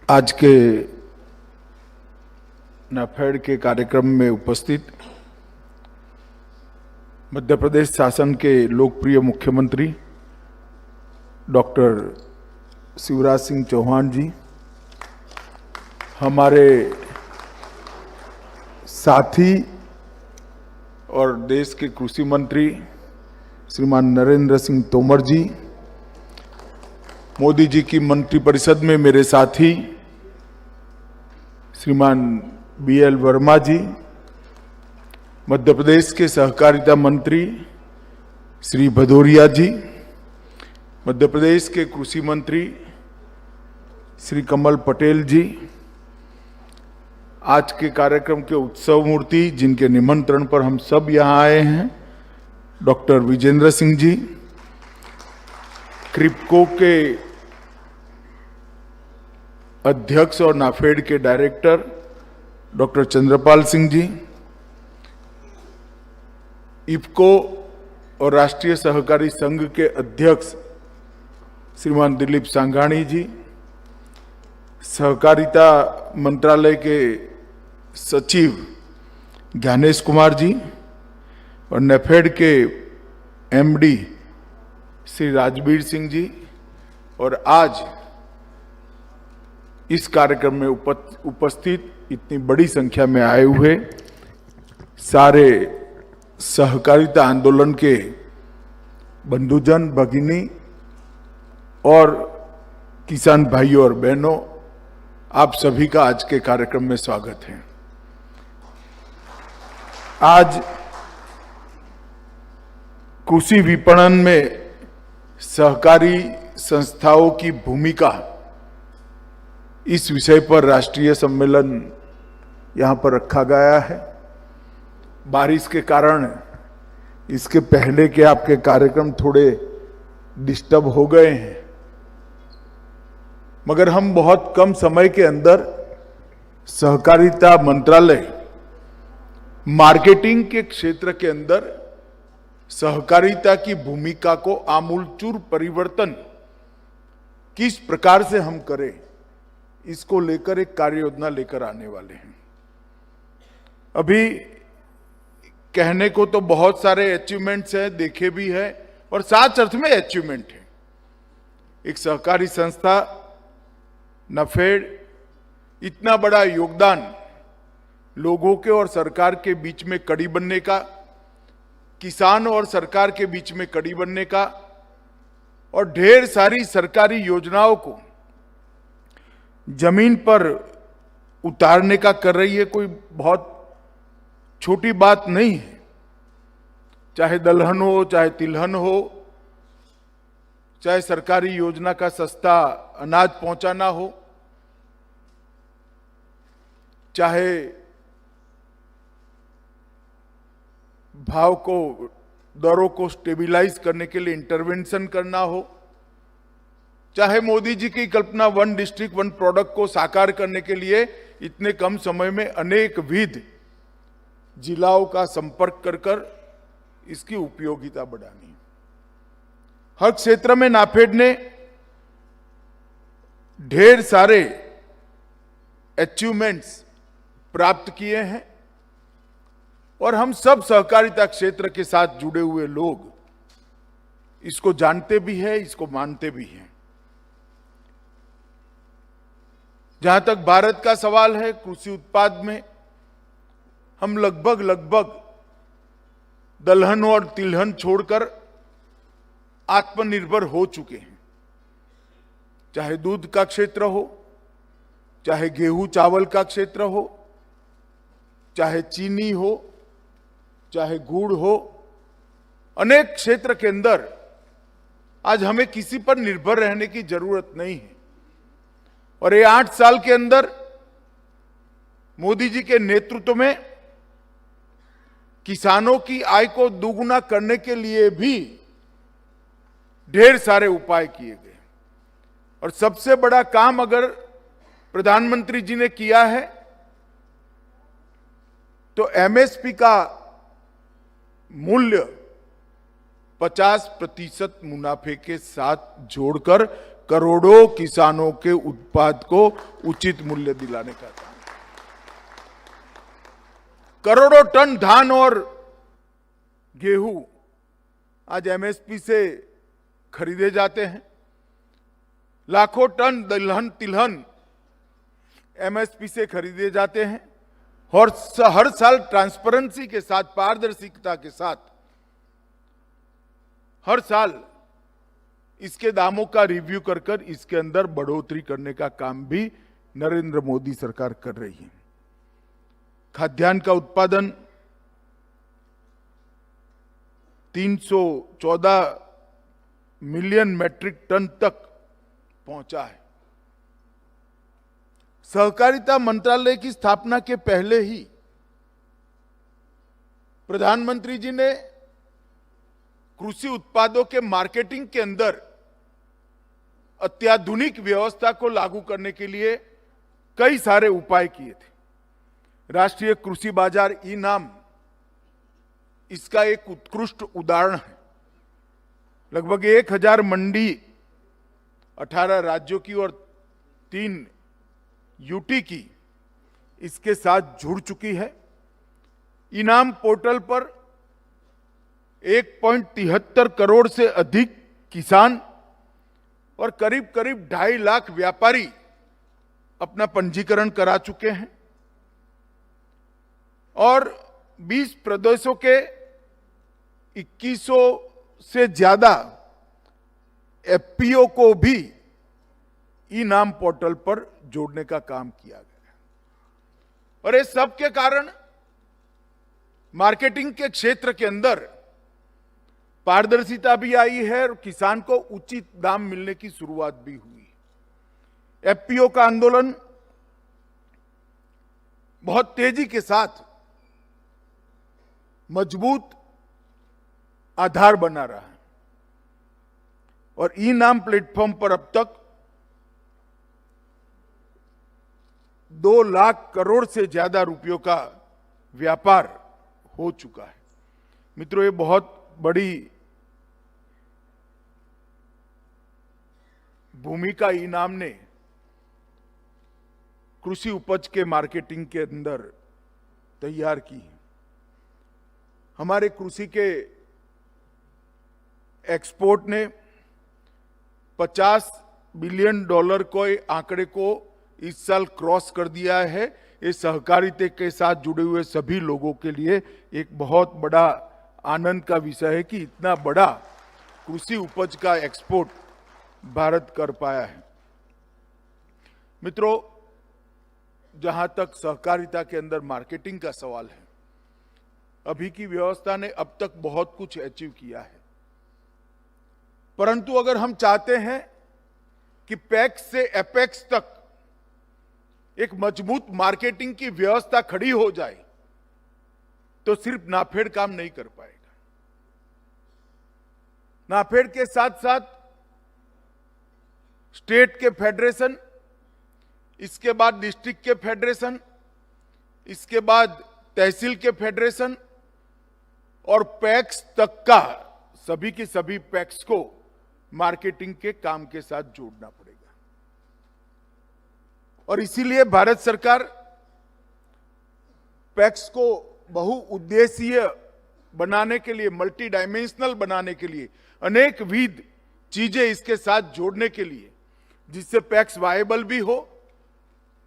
आज के नाफेड के कार्यक्रम में उपस्थित मध्य प्रदेश शासन के लोकप्रिय मुख्यमंत्री डॉक्टर शिवराज सिंह चौहान जी, हमारे साथी और देश के कृषि मंत्री श्रीमान नरेंद्र सिंह तोमर जी, मोदी जी की मंत्रिपरिषद में मेरे साथी श्रीमान BL वर्मा जी, मध्य प्रदेश के सहकारिता मंत्री श्री भदौरिया जी, मध्य प्रदेश के कृषि मंत्री श्री कमल पटेल जी, आज के कार्यक्रम के उत्सव मूर्ति जिनके निमंत्रण पर हम सब यहाँ आए हैं, डॉक्टर विजेंद्र सिंह जी, क्रिप्को के अध्यक्ष और नाफेड के डायरेक्टर डॉक्टर चंद्रपाल सिंह जी, इफको और राष्ट्रीय सहकारी संघ के अध्यक्ष श्रीमान दिलीप सांघानी जी, सहकारिता मंत्रालय के सचिव ज्ञानेश कुमार जी और नेफेड के MD श्री राजवीर सिंह जी, और आज इस कार्यक्रम में उपस्थित इतनी बड़ी संख्या में आए हुए सारे सहकारिता आंदोलन के बंधुजन, भगिनी और किसान भाइयों और बहनों, आप सभी का आज के कार्यक्रम में स्वागत है। आज कृषि विपणन में सहकारी संस्थाओं की भूमिका, इस विषय पर राष्ट्रीय सम्मेलन यहाँ पर रखा गया है। बारिश के कारण इसके पहले के आपके कार्यक्रम थोड़े डिस्टर्ब हो गए हैं, मगर हम बहुत कम समय के अंदर सहकारिता मंत्रालय मार्केटिंग के क्षेत्र के अंदर सहकारिता की भूमिका को आमूलचूल परिवर्तन किस प्रकार से हम करें, इसको लेकर एक कार्य योजना लेकर आने वाले हैं। अभी कहने को तो बहुत सारे अचीवमेंट्स हैं, देखे भी हैं, और साच अर्थ में अचीवमेंट है। एक सहकारी संस्था नाफेड इतना बड़ा योगदान लोगों के और सरकार के बीच में कड़ी बनने का, किसान और सरकार के बीच में कड़ी बनने का, और ढेर सारी सरकारी योजनाओं को जमीन पर उतारने का कर रही है। कोई बहुत छोटी बात नहीं है। चाहे दलहन हो, चाहे तिलहन हो, चाहे सरकारी योजना का सस्ता अनाज पहुंचाना हो, चाहे भाव को, दरों को स्टेबिलाइज करने के लिए इंटरवेंशन करना हो, चाहे मोदी जी की कल्पना वन डिस्ट्रिक्ट वन प्रोडक्ट को साकार करने के लिए इतने कम समय में अनेक विध जिलाओं का संपर्क कर कर इसकी उपयोगिता बढ़ानी। हर क्षेत्र में नाफेड ने ढेर सारे अचीवमेंट्स प्राप्त किए हैं, और हम सब सहकारिता क्षेत्र के साथ जुड़े हुए लोग इसको जानते भी हैं, इसको मानते भी हैं। जहां तक भारत का सवाल है, कृषि उत्पाद में हम लगभग दलहन और तिलहन छोड़कर आत्मनिर्भर हो चुके हैं। चाहे दूध का क्षेत्र हो, चाहे गेहूं चावल का क्षेत्र हो, चाहे चीनी हो, चाहे गुड़ हो, अनेक क्षेत्र के अंदर आज हमें किसी पर निर्भर रहने की जरूरत नहीं है। और ये 8 साल के अंदर मोदी जी के नेतृत्व में किसानों की आय को दोगुना करने के लिए भी ढेर सारे उपाय किए गए। और सबसे बड़ा काम अगर प्रधानमंत्री जी ने किया है तो MSP का मूल्य 50% मुनाफे के साथ जोड़कर करोड़ों किसानों के उत्पाद को उचित मूल्य दिलाने का काम। करोड़ों टन धान और गेहूं आज एमएसपी से खरीदे जाते हैं। लाखों टन दलहन तिलहन एमएसपी से खरीदे जाते हैं और हर साल ट्रांसपेरेंसी के साथ, पारदर्शिता के साथ हर साल इसके दामों का रिव्यू कर इसके अंदर बढ़ोतरी करने का काम भी नरेंद्र मोदी सरकार कर रही है। खाद्यान्न का उत्पादन 314 मिलियन मैट्रिक टन तक पहुंचा है। सहकारिता मंत्रालय की स्थापना के पहले ही प्रधानमंत्री जी ने कृषि उत्पादों के मार्केटिंग के अंदर अत्याधुनिक व्यवस्था को लागू करने के लिए कई सारे उपाय किए थे। राष्ट्रीय कृषि बाजार ई-नाम इसका एक उत्कृष्ट उदाहरण है। लगभग 1000 मंडी 18 राज्यों की और 3 यूटी की इसके साथ जुड़ चुकी है। ई-नाम पोर्टल पर 1.73 करोड़ से अधिक किसान और करीब 2.5 लाख व्यापारी अपना पंजीकरण करा चुके हैं और 20 प्रदेशों के 2100 से ज्यादा एफपीओ को भी ई-नाम पोर्टल पर जोड़ने का काम किया गया और इस सब के कारण मार्केटिंग के क्षेत्र के अंदर पारदर्शिता भी आई है और किसान को उचित दाम मिलने की शुरुआत भी हुई। एफपीओ का आंदोलन बहुत तेजी के साथ मजबूत आधार बना रहा है और ई-नाम प्लेटफॉर्म पर अब तक 2 लाख करोड़ से ज्यादा रुपयों का व्यापार हो चुका है। मित्रों, ये बहुत बड़ी भूमिका ई-नाम ने कृषि उपज के मार्केटिंग के अंदर तैयार की है। हमारे कृषि के एक्सपोर्ट ने $50 बिलियन को आंकड़े को इस साल क्रॉस कर दिया है। ये सहकारिता के साथ जुड़े हुए सभी लोगों के लिए एक बहुत बड़ा आनंद का विषय है कि इतना बड़ा कृषि उपज का एक्सपोर्ट भारत कर पाया है। मित्रों, जहां तक सहकारिता के अंदर मार्केटिंग का सवाल है, अभी की व्यवस्था ने अब तक बहुत कुछ अचीव किया है, परंतु अगर हम चाहते हैं कि पैक्स से एपेक्स तक एक मजबूत मार्केटिंग की व्यवस्था खड़ी हो जाए तो सिर्फ नाफेड काम नहीं कर पाएगा। नाफेड के साथ साथ स्टेट के फेडरेशन, इसके बाद डिस्ट्रिक्ट के फेडरेशन, इसके बाद तहसील के फेडरेशन और पैक्स तक का सभी के सभी पैक्स को मार्केटिंग के काम के साथ जोड़ना पड़ेगा। और इसीलिए भारत सरकार पैक्स को बहुउद्देशीय बनाने के लिए, मल्टी डायमेंशनल बनाने के लिए, अनेक विध चीजें इसके साथ जोड़ने के लिए, जिससे पैक्स वायबल भी हो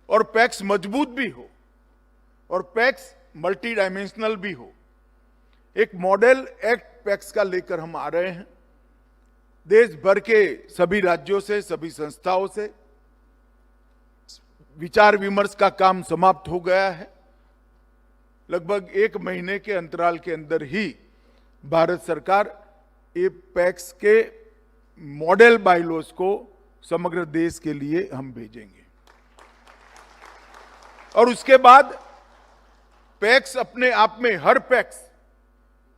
और पैक्स मजबूत भी हो और पैक्स मल्टी डायमेंशनल भी हो, एक मॉडल एक्ट पैक्स का लेकर हम आ रहे हैं। देश भर के सभी राज्यों से, सभी संस्थाओं से विचार विमर्श का काम समाप्त हो गया है। लगभग 1 महीने के अंतराल के अंदर ही भारत सरकार ये पैक्स के मॉडल बायलॉज को समग्र देश के लिए हम भेजेंगे और उसके बाद पैक्स अपने आप में, हर पैक्स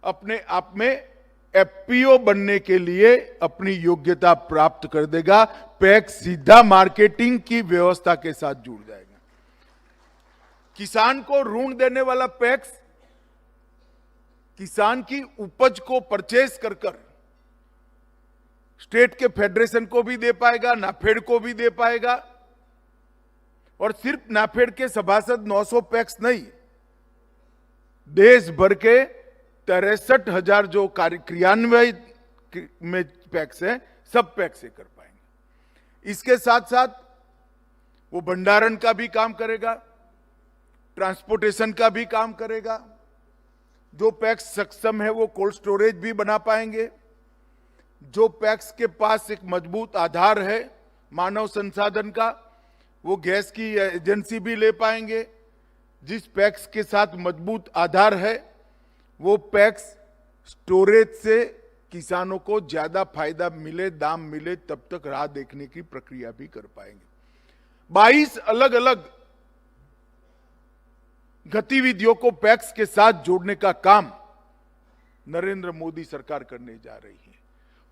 अपने आप में एफपीओ बनने के लिए अपनी योग्यता प्राप्त कर देगा। पैक्स सीधा मार्केटिंग की व्यवस्था के साथ जुड़ जाएगा। किसान को ऋण देने वाला पैक्स किसान की उपज को परचेज कर स्टेट के फेडरेशन को भी दे पाएगा, नाफेड को भी दे पाएगा। और सिर्फ नाफेड के सभासद 900 पैक्स नहीं, देश भर के 63,000 जो क्रियान्वयन में पैक्स है, सब पैक्स से कर पाएंगे। इसके साथ साथ वो भंडारण का भी काम करेगा, ट्रांसपोर्टेशन का भी काम करेगा। जो पैक्स सक्षम है वो कोल्ड स्टोरेज भी बना पाएंगे। जो पैक्स के पास एक मजबूत आधार है मानव संसाधन का, वो गैस की एजेंसी भी ले पाएंगे। जिस पैक्स के साथ मजबूत आधार है वो पैक्स स्टोरेज से किसानों को ज्यादा फायदा मिले, दाम मिले, तब तक राह देखने की प्रक्रिया भी कर पाएंगे। 22 अलग अलग गतिविधियों को पैक्स के साथ जोड़ने का काम नरेंद्र मोदी सरकार करने जा रही है।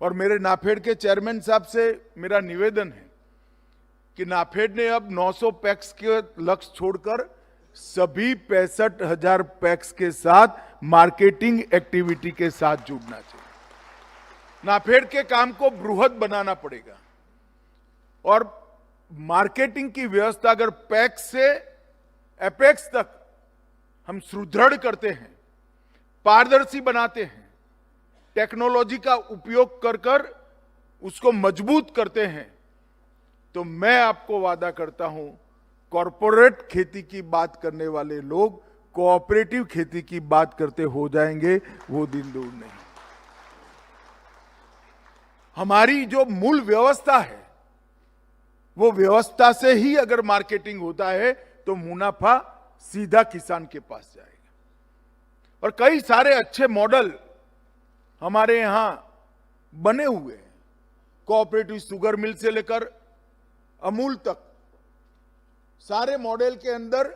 और मेरे नाफेड के चेयरमैन साहब से मेरा निवेदन है कि नाफेड ने अब 900 पैक्स के लक्ष्य छोड़कर सभी 65,000 पैक्स के साथ मार्केटिंग एक्टिविटी के साथ जुड़ना चाहिए। नाफेड के काम को बृहद बनाना पड़ेगा और मार्केटिंग की व्यवस्था अगर पैक्स से एपेक्स तक हम सुदृढ़ करते हैं, पारदर्शी बनाते हैं, टेक्नोलॉजी का उपयोग कर कर उसको मजबूत करते हैं, तो मैं आपको वादा करता हूं कॉरपोरेट खेती की बात करने वाले लोग कोऑपरेटिव खेती की बात करते हो जाएंगे, वो दिन दूर नहीं। हमारी जो मूल व्यवस्था है वो व्यवस्था से ही अगर मार्केटिंग होता है तो मुनाफा सीधा किसान के पास जाएगा। और कई सारे अच्छे मॉडल हमारे यहां बने हुए हैं, कोऑपरेटिव शुगर मिल से लेकर अमूल तक। सारे मॉडल के अंदर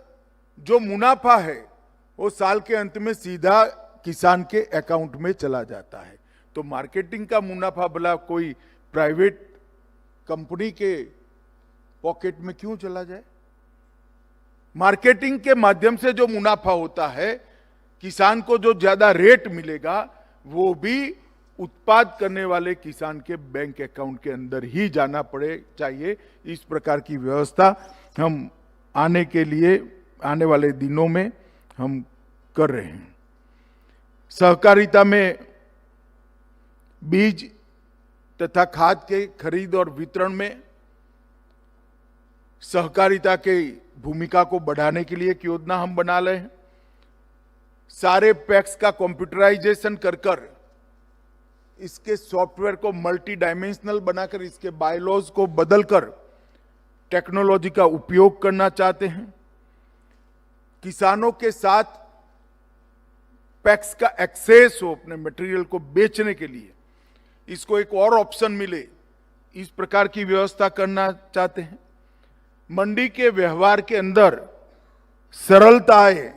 जो मुनाफा है वो साल के अंत में सीधा किसान के अकाउंट में चला जाता है। तो मार्केटिंग का मुनाफा भला कोई प्राइवेट कंपनी के पॉकेट में क्यों चला जाए? मार्केटिंग के माध्यम से जो मुनाफा होता है, किसान को जो ज्यादा रेट मिलेगा, वो भी उत्पाद करने वाले किसान के बैंक अकाउंट के अंदर ही जाना पड़े चाहिए। इस प्रकार की व्यवस्था हम आने वाले दिनों में हम कर रहे हैं। सहकारिता में बीज तथा खाद के खरीद और वितरण में सहकारिता के भूमिका को बढ़ाने के लिए एक योजना हम बना रहे हैं। सारे पैक्स का कंप्यूटराइजेशन कर इसके सॉफ्टवेयर को मल्टी डायमेंशनल बनाकर इसके बायलॉज को बदलकर टेक्नोलॉजी का उपयोग करना चाहते हैं। किसानों के साथ पैक्स का एक्सेस हो अपने मटेरियल को बेचने के लिए, इसको एक और ऑप्शन मिले, इस प्रकार की व्यवस्था करना चाहते हैं। मंडी के व्यवहार के अंदर सरलता आए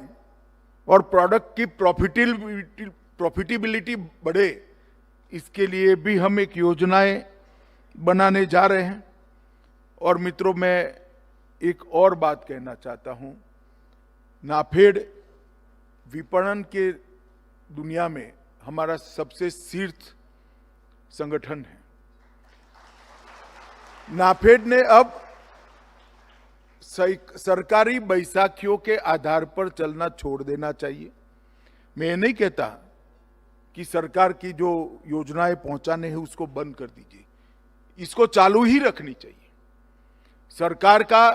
और प्रोडक्ट की प्रॉफिटेबिलिटी बढ़े, इसके लिए भी हम एक योजनाएं बनाने जा रहे हैं। और मित्रों, मैं एक और बात कहना चाहता हूं, नाफेड विपणन के दुनिया में हमारा सबसे शीर्ष संगठन है। नाफेड ने अब सरकारी बैसाखियों के आधार पर चलना छोड़ देना चाहिए। मैं नहीं कहता कि सरकार की जो योजनाएं पहुंचाने हैं उसको बंद कर दीजिए, इसको चालू ही रखनी चाहिए। सरकार का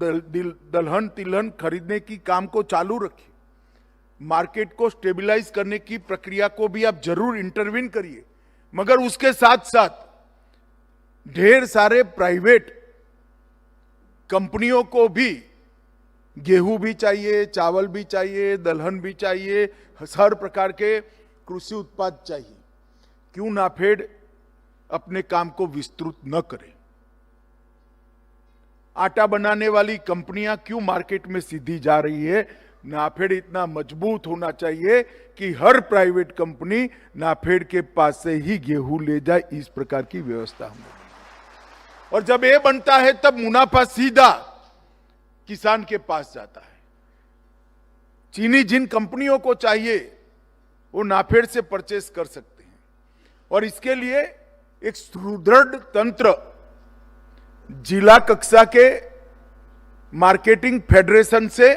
दलहन तिलहन खरीदने की काम को चालू रखिए, मार्केट को स्टेबलाइज करने की प्रक्रिया को भी आप जरूर इंटरवीन करिए, मगर उसके साथ साथ ढेर सारे प्राइवेट कंपनियों को भी गेहूं भी चाहिए, चावल भी चाहिए, दलहन भी चाहिए, हर प्रकार के कृषि उत्पाद चाहिए। क्यों नाफेड अपने काम को विस्तृत न करे? आटा बनाने वाली कंपनियां क्यों मार्केट में सीधी जा रही है? नाफेड इतना मजबूत होना चाहिए कि हर प्राइवेट कंपनी नाफेड के पास से ही गेहूं ले जाए, इस प्रकार की व्यवस्था हम। और जब ये बनता है तब मुनाफा सीधा किसान के पास जाता है। चीनी जिन कंपनियों को चाहिए वो नाफेड से परचेस कर सकते हैं। और इसके लिए एक सुदृढ़ तंत्र जिला कक्षा के मार्केटिंग फेडरेशन से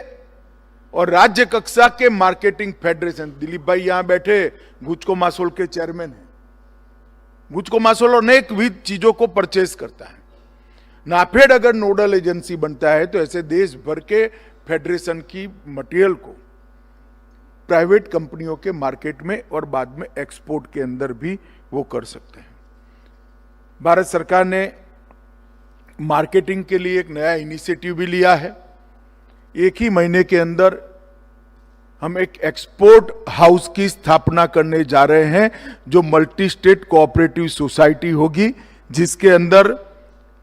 और राज्य कक्षा के मार्केटिंग फेडरेशन, दिलीप भाई यहां बैठे गुजको मासोल के चेयरमैन हैं। गुजको मासोल अनेक विविध चीजों को परचेज करता है। नाफेड अगर नोडल एजेंसी बनता है तो ऐसे देश भर के फेडरेशन की मटेरियल को प्राइवेट कंपनियों के मार्केट में और बाद में एक्सपोर्ट के अंदर भी वो कर सकते हैं। भारत सरकार ने मार्केटिंग के लिए एक नया इनिशिएटिव भी लिया है। एक ही महीने के अंदर हम एक एक्सपोर्ट हाउस की स्थापना करने जा रहे हैं, जो मल्टी स्टेट कोऑपरेटिव सोसाइटी होगी, जिसके अंदर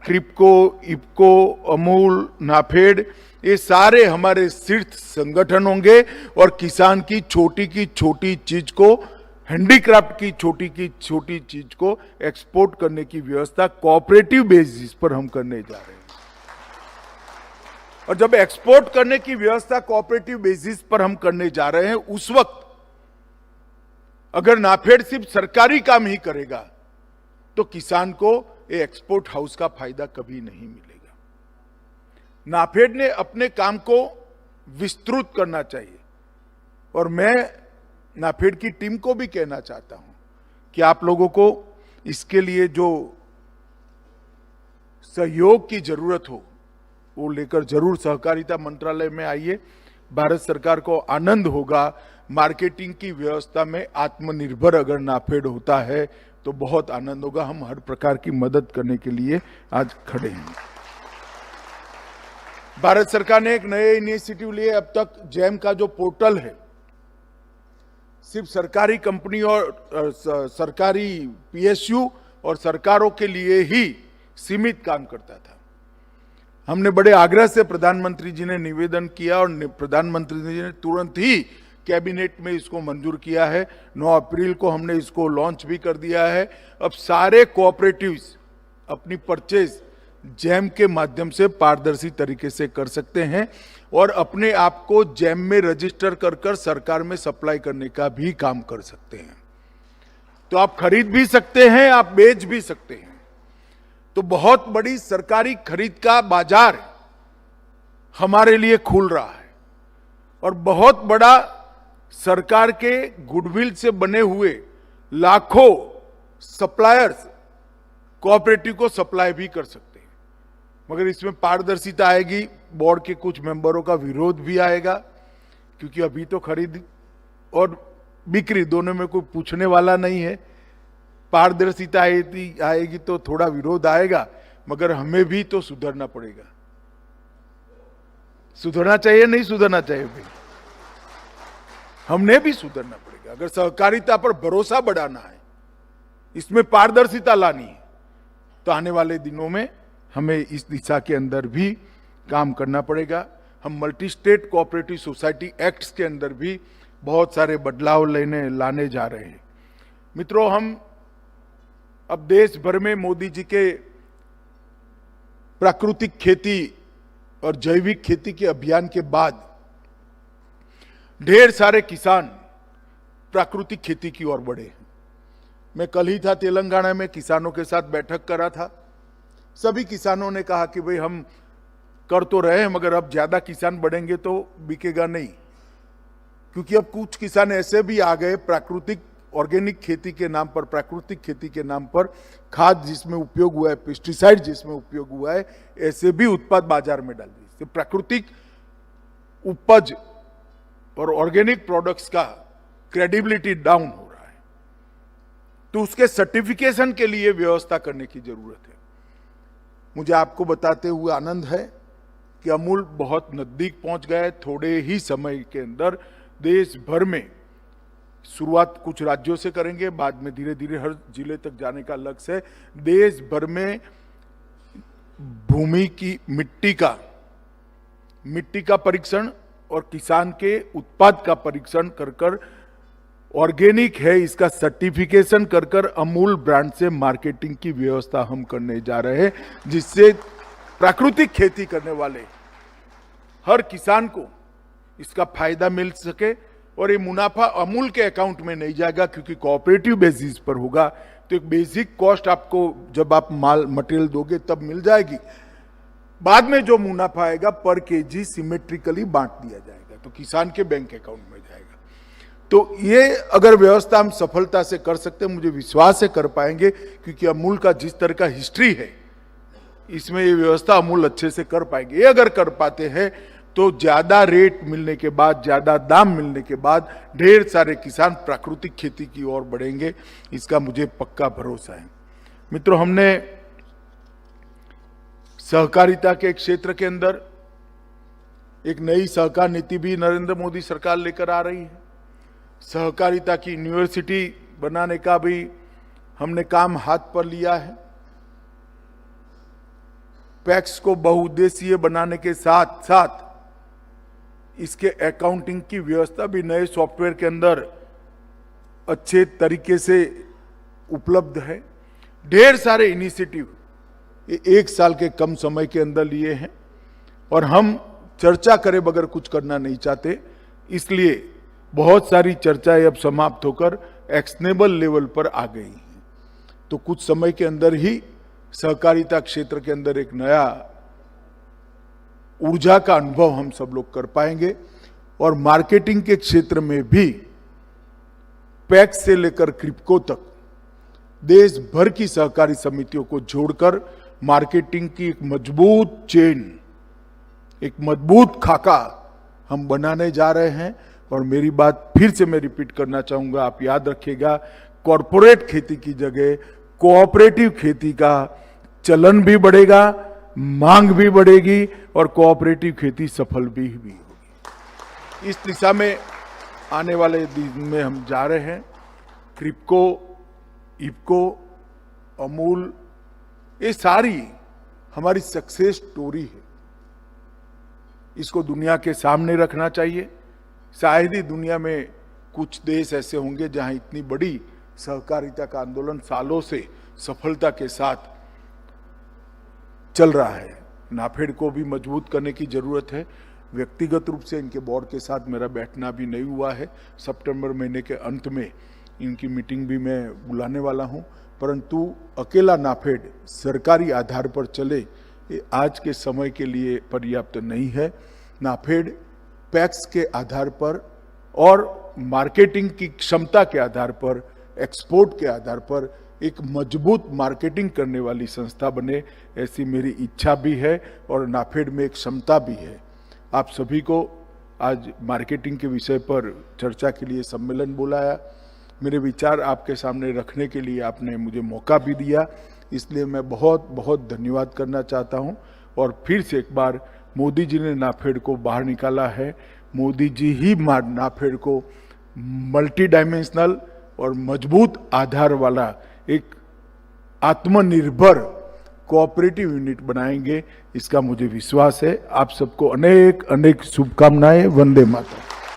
क्रिप्को, इप्को, अमूल, नाफेड, ये सारे हमारे शीर्ष संगठन होंगे और किसान की छोटी चीज को, हैंडीक्राफ्ट की छोटी चीज को एक्सपोर्ट करने की व्यवस्था कोऑपरेटिव बेसिस पर हम करने जा रहे हैं। और जब एक्सपोर्ट करने की व्यवस्था कोऑपरेटिव बेसिस पर हम करने जा रहे हैं, उस वक्त अगर नाफेड सिर्फ सरकारी काम ही करेगा तो किसान को ये एक्सपोर्ट हाउस का फायदा कभी नहीं मिलेगा। नाफेड ने अपने काम को विस्तृत करना चाहिए और मैं नाफेड की टीम को भी कहना चाहता हूं कि आप लोगों को इसके लिए जो सहयोग की जरूरत हो वो लेकर जरूर सहकारिता मंत्रालय में आइए। भारत सरकार को आनंद होगा, मार्केटिंग की व्यवस्था में आत्मनिर्भर अगर नाफेड होता है तो बहुत आनंद होगा। हम हर प्रकार की मदद करने के लिए आज खड़े हैं। भारत सरकार ने एक नए इनिशिएटिव लिए। अब तक जैम का जो पोर्टल है सिर्फ सरकारी कंपनी और सरकारी पीएसयू और सरकारों के लिए ही सीमित काम करता था। हमने बड़े आग्रह से प्रधानमंत्री जी ने निवेदन किया और प्रधानमंत्री जी ने तुरंत ही कैबिनेट में इसको मंजूर किया है। 9 अप्रैल को हमने इसको लॉन्च भी कर दिया है। अब सारे कोऑपरेटिव्स अपनी परचेज जैम के माध्यम से पारदर्शी तरीके से कर सकते हैं और अपने आप को जैम में रजिस्टर कर सरकार में सप्लाई करने का भी काम कर सकते हैं। तो आप खरीद भी सकते हैं, आप बेच भी सकते हैं। तो बहुत बड़ी सरकारी खरीद का बाजार हमारे लिए खुल रहा है और बहुत बड़ा सरकार के गुडविल से बने हुए लाखों सप्लायर्स कोऑपरेटिव को सप्लाई भी कर सकते हैं। मगर इसमें पारदर्शिता आएगी, बोर्ड के कुछ मेंबरों का विरोध भी आएगा, क्योंकि अभी तो खरीद और बिक्री दोनों में कोई पूछने वाला नहीं है। पारदर्शिता आएगी तो थोड़ा विरोध आएगा, मगर हमें भी तो सुधरना पड़ेगा। सुधरना चाहिए, नहीं सुधरना चाहिए भाई, हमने भी सुधरना पड़ेगा। अगर सहकारिता पर भरोसा बढ़ाना है, इसमें पारदर्शिता लानी है, तो आने वाले दिनों में हमें इस दिशा के अंदर भी काम करना पड़ेगा। हम multi state cooperative society acts के अंदर भी बहुत सारे बदलाव लाने जा रहे हैं। मित्रों, हम अब देश भर में मोदी जी के प्राकृतिक खेती और जैविक खेती के अभियान के बाद ढेर सारे किसान प्राकृतिक खेती की ओर बढ़े हैं। मैं कल ही था तेलंगाना में, किसानों के साथ बैठक करा था। सभी किसानों ने कहा कि भाई हम कर तो रहे हैं, मगर अब ज्यादा किसान बढ़ेंगे तो बिकेगा नहीं, क्योंकि अब कुछ किसान ऐसे भी आ गए प्राकृतिक ऑर्गेनिक खेती के नाम पर, प्राकृतिक खेती के नाम पर खाद जिसमें उपयोग हुआ है, पेस्टिसाइड जिसमें उपयोग हुआ है, ऐसे भी उत्पाद बाजार में डाल दिए। तो प्राकृतिक उपज और ऑर्गेनिक प्रोडक्ट्स का क्रेडिबिलिटी डाउन हो रहा है, तो उसके सर्टिफिकेशन के लिए व्यवस्था करने की जरूरत है। मुझे आपको बताते हुए आनंद है कि अमूल बहुत नजदीक पहुंच गया है। थोड़े ही समय के अंदर देश भर में, शुरुआत कुछ राज्यों से करेंगे, बाद में धीरे धीरे हर जिले तक जाने का लक्ष्य है। देश भर में भूमि की मिट्टी का परीक्षण और किसान के उत्पाद का परीक्षण कर ऑर्गेनिक है इसका सर्टिफिकेशन कर अमूल ब्रांड से मार्केटिंग की व्यवस्था हम करने जा रहे हैं, जिससे प्राकृतिक खेती करने वाले हर किसान को इसका फायदा मिल सके और ये मुनाफा अमूल के अकाउंट में नहीं जाएगा, क्योंकि कोऑपरेटिव बेसिस पर होगा। तो एक बेसिक कॉस्ट आपको जब आप माल मटेरियल दोगे तब मिल जाएगी। बाद में जो मुनाफा आएगा पर केजी सिमेट्रिकली बांट दिया जाएगा, तो किसान के बैंक अकाउंट में जाएगा। तो ये अगर व्यवस्था हम सफलता से कर सकते हैं, मुझे विश्वास है कर पाएंगे, क्योंकि अमूल का जिस तरह का हिस्ट्री है इसमें ये व्यवस्था अमूल अच्छे से कर पाएंगे। ये अगर कर पाते हैं तो ज्यादा रेट मिलने के बाद, ज्यादा दाम मिलने के बाद ढेर सारे किसान प्राकृतिक खेती की ओर बढ़ेंगे, इसका मुझे पक्का भरोसा है। मित्रों, हमने सहकारिता के क्षेत्र के अंदर एक नई सहकार नीति भी नरेंद्र मोदी सरकार लेकर आ रही है। सहकारिता की यूनिवर्सिटी बनाने का भी हमने काम हाथ पर लिया है। पैक्स को बहुउद्देशीय बनाने के साथ साथ इसके अकाउंटिंग की व्यवस्था भी नए सॉफ्टवेयर के अंदर अच्छे तरीके से उपलब्ध है। ढेर सारे इनिशिएटिव एक साल के कम समय के अंदर लिए हैं और हम चर्चा करे बगैर कुछ करना नहीं चाहते, इसलिए बहुत सारी चर्चाएं अब समाप्त होकर एक्शनेबल लेवल पर आ गई हैं। तो कुछ समय के अंदर ही सहकारिता क्षेत्र के अंदर एक नया ऊर्जा का अनुभव हम सब लोग कर पाएंगे और मार्केटिंग के क्षेत्र में भी पैक्स से लेकर क्रिप्को तक देश भर की सहकारी समितियों को जोड़कर मार्केटिंग की एक मजबूत चेन, एक मजबूत खाका हम बनाने जा रहे हैं। और मेरी बात फिर से मैं रिपीट करना चाहूंगा, आप याद रखिएगा, कॉरपोरेट खेती की जगह कोऑपरेटिव खेती का चलन भी बढ़ेगा, मांग भी बढ़ेगी और कोऑपरेटिव खेती सफल भी होगी। इस दिशा में आने वाले दिन में हम जा रहे हैं। क्रिप्को, इफको, अमूल, ये सारी हमारी सक्सेस स्टोरी है। इसको दुनिया के सामने रखना चाहिए। शायद ही दुनिया में कुछ देश ऐसे होंगे जहां इतनी बड़ी सहकारिता का आंदोलन सालों से सफलता के साथ चल रहा है। नाफेड को भी मजबूत करने की जरूरत है। व्यक्तिगत रूप से इनके बोर्ड के साथ मेरा बैठना भी नहीं हुआ है। सितंबर महीने के अंत में इनकी मीटिंग भी मैं बुलाने वाला हूं, परंतु अकेला नाफेड सरकारी आधार पर चले ये आज के समय के लिए पर्याप्त नहीं है। नाफेड पैक्स के आधार पर और मार्केटिंग की क्षमता के आधार पर, एक्सपोर्ट के आधार पर एक मजबूत मार्केटिंग करने वाली संस्था बने, ऐसी मेरी इच्छा भी है और नाफेड में एक क्षमता भी है। आप सभी को आज मार्केटिंग के विषय पर चर्चा के लिए सम्मेलन बुलाया, मेरे विचार आपके सामने रखने के लिए आपने मुझे मौका भी दिया, इसलिए मैं बहुत बहुत धन्यवाद करना चाहता हूं। और फिर से एक बार, मोदी जी ने नाफेड को बाहर निकाला है। मोदी जी ही नाफेड को मल्टी डायमेंशनल और मजबूत आधार वाला एक आत्मनिर्भर कोऑपरेटिव यूनिट बनाएंगे, इसका मुझे विश्वास है। आप सबको अनेक अनेक शुभकामनाएं। वंदे मातरम।